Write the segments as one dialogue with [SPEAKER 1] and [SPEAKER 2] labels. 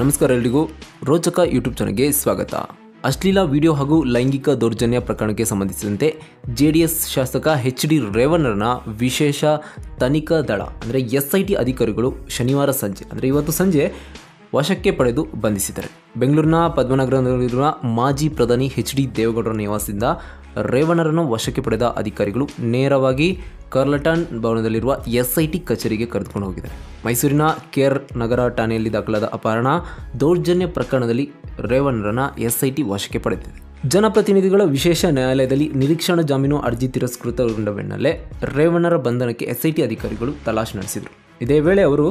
[SPEAKER 1] ನಮಸ್ಕಾರ ಎಲ್ರಿಗೂ ರೋಚಕ ಯೂಟ್ಯೂಬ್ ಚಾನಲ್ಗೆ ಸ್ವಾಗತ. ಅಶ್ಲೀಲ ವಿಡಿಯೋ ಹಾಗೂ ಲೈಂಗಿಕ ದೌರ್ಜನ್ಯ ಪ್ರಕರಣಕ್ಕೆ ಸಂಬಂಧಿಸಿದಂತೆ ಜೆಡಿಎಸ್ ಶಾಸಕ ಎಚ್.ಡಿ. ರೇವಣ್ಣರನ್ನ ವಿಶೇಷ ತನಿಖಾ ದಳ ಅಂದರೆ SIT ಅಧಿಕಾರಿಗಳು ಶನಿವಾರ ಸಂಜೆ ಅಂದರೆ ಇವತ್ತು ಸಂಜೆ ವಶಕ್ಕೆ ಪಡೆದು ಬಂಧಿಸಿದ್ದಾರೆ. ಬೆಂಗಳೂರಿನ ಪದ್ಮನಗರದಲ್ಲಿರುವ ಮಾಜಿ ಪ್ರಧಾನಿ ಎಚ್.ಡಿ. ದೇವೇಗೌಡರ ನಿವಾಸದಿಂದ ರೇವಣ್ಣರನ್ನು ವಶಕ್ಕೆ ಪಡೆದ ಅಧಿಕಾರಿಗಳು ನೇರವಾಗಿ ಕಾರ್ಲಟನ್ ಭವನದಲ್ಲಿರುವ SIT ಕಚೇರಿಗೆ ಕರೆದುಕೊಂಡು ಹೋಗಿದ್ದಾರೆ. ಮೈಸೂರಿನ KR ನಗರ ಠಾಣೆಯಲ್ಲಿ ದಾಖಲಾದ ಅಪಹರಣ ದೌರ್ಜನ್ಯ ಪ್ರಕರಣದಲ್ಲಿ ರೇವಣ್ಣರನ್ನ SIT ವಶಕ್ಕೆ ಪಡೆದಿದೆ. ಜನಪ್ರತಿನಿಧಿಗಳ ವಿಶೇಷ ನ್ಯಾಯಾಲಯದಲ್ಲಿ ನಿರೀಕ್ಷಣಾ ಜಾಮೀನು ಅರ್ಜಿ ತಿರಸ್ಕೃತಗೊಂಡ ಬೆನ್ನಲ್ಲೇ ರೇವಣ್ಣರ ಬಂಧನಕ್ಕೆ SIT ಅಧಿಕಾರಿಗಳು ತಲಾಶ್ ನಡೆಸಿದರು. ಇದೇ ವೇಳೆ ಅವರು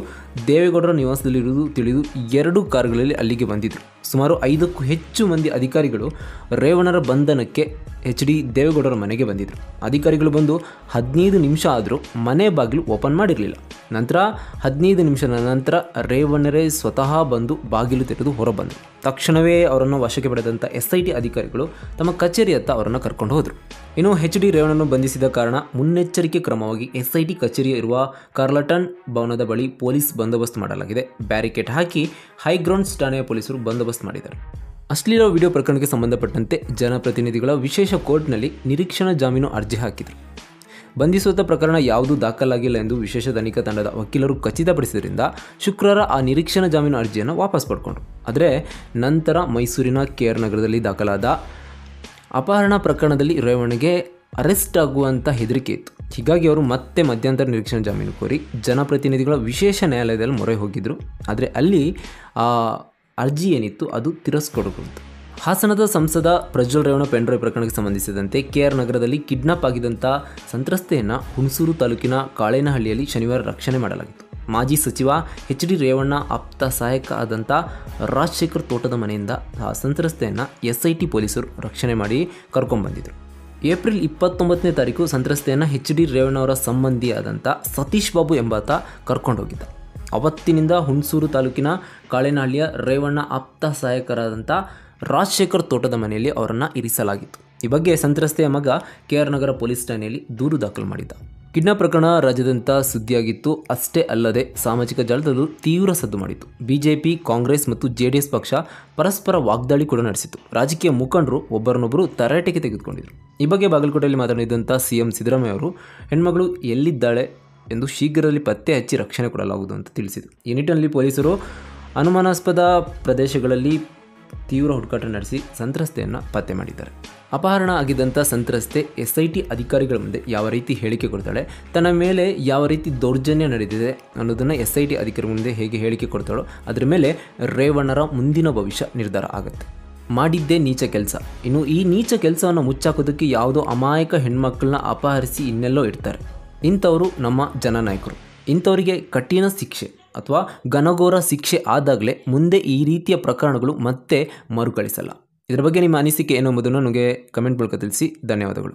[SPEAKER 1] ದೇವೇಗೌಡರ ನಿವಾಸದಲ್ಲಿರುವುದು ತಿಳಿದು 2 ಕಾರುಗಳಲ್ಲಿ ಅಲ್ಲಿಗೆ ಬಂದಿದ್ದರು. ಸುಮಾರು 5ಕ್ಕೂ ಹೆಚ್ಚು ಮಂದಿ ಅಧಿಕಾರಿಗಳು ರೇವಣ್ಣರ ಬಂಧನಕ್ಕೆ ಎಚ್.ಡಿ. ದೇವೇಗೌಡರ ಮನೆಗೆ ಬಂದಿದ್ದರು. ಅಧಿಕಾರಿಗಳು ಬಂದು 15 ನಿಮಿಷ ಆದರೂ ಮನೆ ಬಾಗಿಲು ಓಪನ್ ಮಾಡಿರಲಿಲ್ಲ. ನಂತರ 15 ನಿಮಿಷದ ನಂತರ ರೇವಣ್ಣರೇ ಸ್ವತಃ ಬಂದು ಬಾಗಿಲು ತೆರೆದು ಹೊರಬಂದರು. ತಕ್ಷಣವೇ ಅವರನ್ನು ವಶಕ್ಕೆ ಪಡೆದಂಥ SIT ಅಧಿಕಾರಿಗಳು ತಮ್ಮ ಕಚೇರಿಯತ್ತ ಅವರನ್ನು ಕರ್ಕೊಂಡು ಹೋದರು. ಇನ್ನು ಎಚ್.ಡಿ. ರೇವಣ್ಣರನ್ನು ಬಂಧಿಸಿದ ಕಾರಣ ಮುನ್ನೆಚ್ಚರಿಕೆ ಕ್ರಮವಾಗಿ SIT ಕಚೇರಿ ಇರುವ ಕಾರ್ಲಟನ್ ಭವನದ ಬಳಿ ಪೊಲೀಸ್ ಬಂದೋಬಸ್ತ್ ಮಾಡಲಾಗಿದೆ. ಬ್ಯಾರಿಕೇಡ್ ಹಾಕಿ ಹೈಗ್ರೌಂಡ್ಸ್ ಠಾಣೆಯ ಪೊಲೀಸರು ಬಂದೋಬಸ್ತ್ ಮಾಡಿದ್ದಾರೆ. ಅಶ್ಲೀಲ ವಿಡಿಯೋ ಪ್ರಕರಣಕ್ಕೆ ಸಂಬಂಧಪಟ್ಟಂತೆ ಜನಪ್ರತಿನಿಧಿಗಳ ವಿಶೇಷ ಕೋರ್ಟ್ನಲ್ಲಿ ನಿರೀಕ್ಷಣಾ ಜಾಮೀನು ಅರ್ಜಿ ಹಾಕಿದರು. ಬಂಧಿಸುವ ಪ್ರಕರಣ ಯಾವುದೂ ದಾಖಲಾಗಿಲ್ಲ ಎಂದು ವಿಶೇಷ ತನಿಖಾ ತಂಡದ ವಕೀಲರು ಖಚಿತಪಡಿಸಿದ್ದರಿಂದ ಶುಕ್ರವಾರ ಆ ನಿರೀಕ್ಷಣಾ ಜಾಮೀನು ಅರ್ಜಿಯನ್ನು ವಾಪಸ್ ಪಡ್ಕೊಂಡ್ರು. ಆದರೆ ನಂತರ ಮೈಸೂರಿನ KR ನಗರದಲ್ಲಿ ದಾಖಲಾದ ಅಪಹರಣ ಪ್ರಕರಣದಲ್ಲಿ ರೇವಣ್ಣಗೆ ಅರೆಸ್ಟ್ ಆಗುವಂಥ ಹೆದರಿಕೆ ಇತ್ತು. ಹೀಗಾಗಿ ಅವರು ಮತ್ತೆ ಮಧ್ಯಂತರ ನಿರೀಕ್ಷಣಾ ಜಾಮೀನು ಕೋರಿ ಜನಪ್ರತಿನಿಧಿಗಳ ವಿಶೇಷ ನ್ಯಾಯಾಲಯದಲ್ಲಿ ಮೊರೆ ಹೋಗಿದ್ದರು. ಆದರೆ ಅಲ್ಲಿ ಆ ಅರ್ಜಿ ಏನಿತ್ತು ಅದು ತಿರಸ್ಕೃತಗೊಂಡಿತು. ಹಾಸನದ ಸಂಸದ ಪ್ರಜ್ವಲ್ ರೇವಣ್ಣ ಪೆನ್ಡ್ರೈವ್ ಪ್ರಕರಣಕ್ಕೆ ಸಂಬಂಧಿಸಿದಂತೆ KR ನಗರದಲ್ಲಿ ಕಿಡ್ನಾಪ್ ಆಗಿದ್ದಂಥ ಸಂತ್ರಸ್ತೆಯನ್ನು ಹುಣಸೂರು ತಾಲೂಕಿನ ಕಾಳೇನಹಳ್ಳಿಯಲ್ಲಿ ಶನಿವಾರ ರಕ್ಷಣೆ ಮಾಡಲಾಗಿತ್ತು. ಮಾಜಿ ಸಚಿವ ಎಚ್.ಡಿ. ರೇವಣ್ಣ ಆಪ್ತ ಸಹಾಯಕ ಆದಂಥ ರಾಜಶೇಖರ್ ತೋಟದ ಮನೆಯಿಂದ ಆ ಸಂತ್ರಸ್ತೆಯನ್ನು SIT ಪೊಲೀಸರು ರಕ್ಷಣೆ ಮಾಡಿ ಕರ್ಕೊಂಡ್ಬಂದಿದ್ದರು. ಏಪ್ರಿಲ್ 29ನೇ ತಾರೀಕು ಸಂತ್ರಸ್ತೆಯನ್ನು ಎಚ್.ಡಿ. ರೇವಣ್ಣ ಅವರ ಸಂಬಂಧಿಯಾದಂಥ ಸತೀಶ್ ಬಾಬು ಎಂಬಾತ ಕರ್ಕೊಂಡೋಗಿದ್ದ. ಅವತ್ತಿನಿಂದ ಹುಣಸೂರು ತಾಲೂಕಿನ ಕಾಳೇನಹಳ್ಳಿಯ ರೇವಣ್ಣ ಆಪ್ತ ಸಹಾಯಕರಾದಂಥ ರಾಜಶೇಖರ್ ತೋಟದ ಮನೆಯಲ್ಲಿ ಅವರನ್ನು ಇರಿಸಲಾಗಿತ್ತು. ಈ ಬಗ್ಗೆ ಸಂತ್ರಸ್ತೆಯ ಮಗ KR ನಗರ ಪೊಲೀಸ್ ಠಾಣೆಯಲ್ಲಿ ದೂರು ದಾಖಲು ಮಾಡಿದ್ದ. ಕಿಡ್ನಾಪ್ ಪ್ರಕರಣ ರಾಜ್ಯಾದ್ಯಂತ ಸುದ್ದಿಯಾಗಿತ್ತು. ಅಷ್ಟೇ ಅಲ್ಲದೆ ಸಾಮಾಜಿಕ ಜಾಲದಲ್ಲೂ ತೀವ್ರ ಸದ್ದು ಮಾಡಿತ್ತು. ಬಿಜೆಪಿ, ಕಾಂಗ್ರೆಸ್ ಮತ್ತು JDS ಪಕ್ಷ ಪರಸ್ಪರ ವಾಗ್ದಾಳಿ ಕೂಡ ನಡೆಸಿತು. ರಾಜಕೀಯ ಮುಖಂಡರು ಒಬ್ಬರನ್ನೊಬ್ಬರು ತರಾಟೆಗೆ ತೆಗೆದುಕೊಂಡಿದ್ದರು. ಈ ಬಗ್ಗೆ ಬಾಗಲಕೋಟೆಯಲ್ಲಿ ಮಾತನಾಡಿದಂಥ CM ಸಿದ್ದರಾಮಯ್ಯ ಅವರು ಹೆಣ್ಮಗಳು ಎಲ್ಲಿದ್ದಾಳೆ ಎಂದು ಶೀಘ್ರದಲ್ಲಿ ಪತ್ತೆ ಹಚ್ಚಿ ರಕ್ಷಣೆ ಕೊಡಲಾಗುವುದು ಅಂತ ತಿಳಿಸಿದರು. ಈ ನಿಟ್ಟಿನಲ್ಲಿ ಪೊಲೀಸರು ಅನುಮಾನಾಸ್ಪದ ಪ್ರದೇಶಗಳಲ್ಲಿ ತೀವ್ರ ಹುಡುಕಾಟ ನಡೆಸಿ ಸಂತ್ರಸ್ತೆಯನ್ನು ಪತ್ತೆ ಮಾಡಿದ್ದಾರೆ. ಅಪಹರಣ ಆಗಿದ್ದಂಥ ಸಂತ್ರಸ್ತೆ SIT ಅಧಿಕಾರಿಗಳ ಮುಂದೆ ಯಾವ ರೀತಿ ಹೇಳಿಕೆ ಕೊಡ್ತಾಳೆ, ತನ್ನ ಮೇಲೆ ಯಾವ ರೀತಿ ದೌರ್ಜನ್ಯ ನಡೆದಿದೆ ಅನ್ನೋದನ್ನು SIT ಅಧಿಕಾರಿಗಳ ಮುಂದೆ ಹೇಗೆ ಹೇಳಿಕೆ ಕೊಡ್ತಾಳೋ ಅದರ ಮೇಲೆ ರೇವಣ್ಣರ ಮುಂದಿನ ಭವಿಷ್ಯ ನಿರ್ಧಾರ ಆಗುತ್ತೆ. ಮಾಡಿದ್ದೇ ನೀಚ ಕೆಲಸ. ಇನ್ನು ಈ ನೀಚ ಕೆಲಸವನ್ನು ಮುಚ್ಚಾಕೋದಕ್ಕೆ ಯಾವುದೋ ಅಮಾಯಕ ಹೆಣ್ಮಕ್ಳನ್ನ ಅಪಹರಿಸಿ ಇನ್ನೆಲ್ಲೋ ಇಡ್ತಾರೆ. ಇಂಥವರು ನಮ್ಮ ಜನನಾಯಕರು. ಇಂಥವರಿಗೆ ಕಠಿಣ ಶಿಕ್ಷೆ ಅಥವಾ ಘನಘೋರ ಶಿಕ್ಷೆ ಆದಾಗಲೇ ಮುಂದೆ ಈ ರೀತಿಯ ಪ್ರಕರಣಗಳು ಮತ್ತೆ ಮರುಕಳಿಸಲ್ಲ. ಇದರ ಬಗ್ಗೆ ನಿಮ್ಮ ಅನಿಸಿಕೆ ಏನು ಎಂಬುದನ್ನು ನನಗೆ ಕಮೆಂಟ್ ಮೂಲಕ ತಿಳಿಸಿ. ಧನ್ಯವಾದಗಳು.